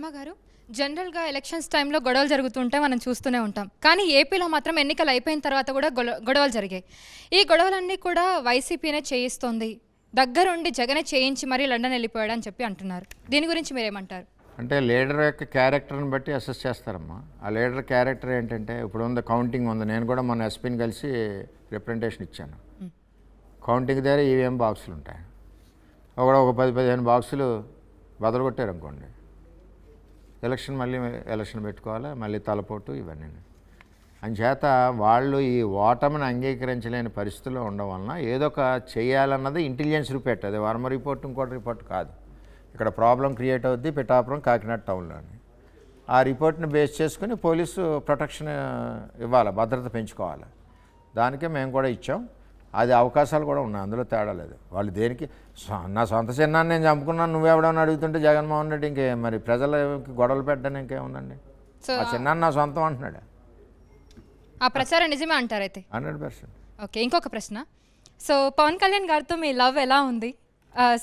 శర్మ గారు, జనరల్గా ఎలక్షన్స్ టైంలో గొడవలు జరుగుతుంటే మనం చూస్తూనే ఉంటాం. కానీ ఏపీలో మాత్రం ఎన్నికలు అయిపోయిన తర్వాత కూడా గొడవలు జరిగాయి. ఈ గొడవలన్నీ కూడా వైసీపీనే చేయిస్తోంది, దగ్గరుండి జగనే చేయించి మరీ లండన్ వెళ్ళిపోయాడని చెప్పి అంటున్నారు. దీని గురించి మీరేమంటారు? అంటే లీడర్ యొక్క క్యారెక్టర్ని బట్టి అసెస్ చేస్తారమ్మా. ఆ లీడర్ క్యారెక్టర్ ఏంటంటే, ఇప్పుడు ఉంది కౌంటింగ్ ఉంది. నేను కూడా మన ఎస్పీని కలిసి రిప్రజెంటేషన్ ఇచ్చాను. కౌంటింగ్ దగ్గర ఈవీఎం బాక్సులు ఉంటాయి. ఒక 10-15 బాక్సులు బదలగొట్టారు అనుకోండి, మళ్ళీ ఎలక్షన్ పెట్టుకోవాలి, మళ్ళీ తలపోటు ఇవన్నీ. అంచేత వాళ్ళు ఈ ఓటమిని అంగీకరించలేని పరిస్థితుల్లో ఉండడం వలన ఏదో ఒక చేయాలన్నది ఇంటెలిజెన్స్ రిపోర్ట్. అది వర్మ రిపోర్ట్ ఇంకోటి రిపోర్ట్ కాదు. ఇక్కడ ప్రాబ్లం క్రియేట్ అవుద్ది పిఠాపురం కాకినాడ టౌన్లోని. ఆ రిపోర్ట్ని బేస్ చేసుకుని పోలీసు ప్రొటెక్షన్ ఇవ్వాలి, భద్రత పెంచుకోవాలి. దానికే మేము కూడా ఇచ్చాం. అది అవకాశాలు కూడా ఉన్నాయి, అందులో తేడా లేదు. వాళ్ళు దేనికి నా సొంత చిన్నాన్ని నేను చంపుకున్నాను నువ్వెవడని అడుగుతుంటే జగన్మోహన్ రెడ్డి ఇంకే మరి ప్రజలకి గొడవలు పెట్టడానికి ఇంకేముందండి? ఆ చిన్నాన్ని నా సొంతం అంటున్నాడు. ఆ ప్రచారం నిజమే అంటారు అయితే? 100%. ఓకే, ఇంకొక ప్రశ్న. సో పవన్ కళ్యాణ్ గారితో మీ లవ్ ఎలా ఉంది?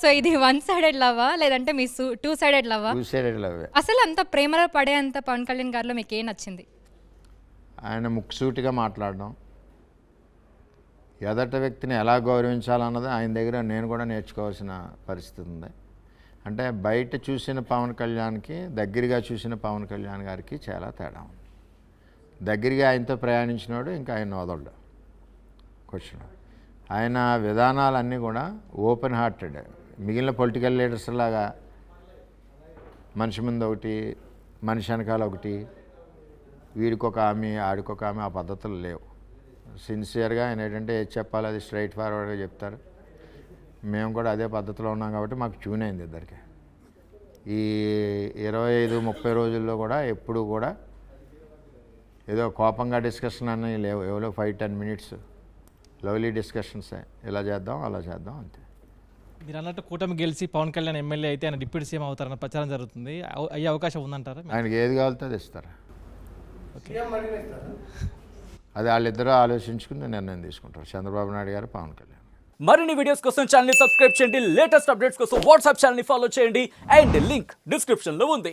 సో ఇది 1 సైడెడ్ లవ్వా లేదంటే మీ 2 సైడెడ్ లవ్వా? 2 సైడెడ్ లవ్. అసలు అంత ప్రేమలో పడే అంత పవన్ కళ్యాణ్ గారిలో మీకు ఏం నచ్చింది? ఆయన ముక్కుసూటిగా మాట్లాడడం, ఎదట వ్యక్తిని ఎలా గౌరవించాలన్నది ఆయన దగ్గర నేను కూడా నేర్చుకోవాల్సిన పరిస్థితి ఉంది. అంటే బయట చూసిన పవన్ కళ్యాణ్కి దగ్గరగా చూసిన పవన్ కళ్యాణ్ గారికి చాలా తేడా ఉంది. దగ్గరగా ఆయనతో ప్రయాణించినాడు, ఇంకా ఆయన వదలడు క్వశ్చన్. ఆయన విధానాలన్నీ కూడా ఓపెన్ హార్టెడ్. మిగిలిన పొలిటికల్ లీడర్స్ లాగా మనిషి ముందు ఒకటి, మనిషి వెనకాల ఒకటి, వీడికొక ఆమె ఆడికొక ఆమె, ఆ పద్ధతులు లేవు. సిన్సియర్గా ఆయన ఏంటంటే ఏది చెప్పాలి అది స్ట్రైట్ ఫార్వర్డ్గా చెప్తారు. మేము కూడా అదే పద్ధతిలో ఉన్నాం కాబట్టి మాకు ట్యూన్ అయింది ఇద్దరికి. ఈ 25-30 రోజుల్లో కూడా ఎప్పుడు కూడా ఏదో కోపంగా డిస్కషన్ అన్నీ లేవు. ఎవరో 5-10 మినిట్స్ లవ్లీ డిస్కషన్సే. ఇలా చేద్దాం అలా చేద్దాం అంతే. మీరు అన్నట్టు కూటమి గెలిచి పవన్ కళ్యాణ్ ఎమ్మెల్యే అయితే ఆయన డిప్యూటీ సీఎం అవుతారన్న ప్రచారం జరుగుతుంది. అయ్యే అవకాశం ఉందంటారా? ఆయనకి ఏది కావాలితే అది ఇస్తారు. అది వాళ్ళిద్దరూ ఆలోచించుకుని నిర్ణయం తీసుకుంటారు, చంద్రబాబు నాయుడు గారు, పవన్ కళ్యాణ్. మరిన్ని వీడియోస్ కోసం ఛానల్ ని సబ్స్క్రైబ్ చేయండి, లేటెస్ట్ అప్డేట్స్ కోసం వాట్సాప్ ఛానల్ ని ఫాలో చేయండి, అండ్ లింక్ డిస్క్రిప్షన్ లో ఉంది.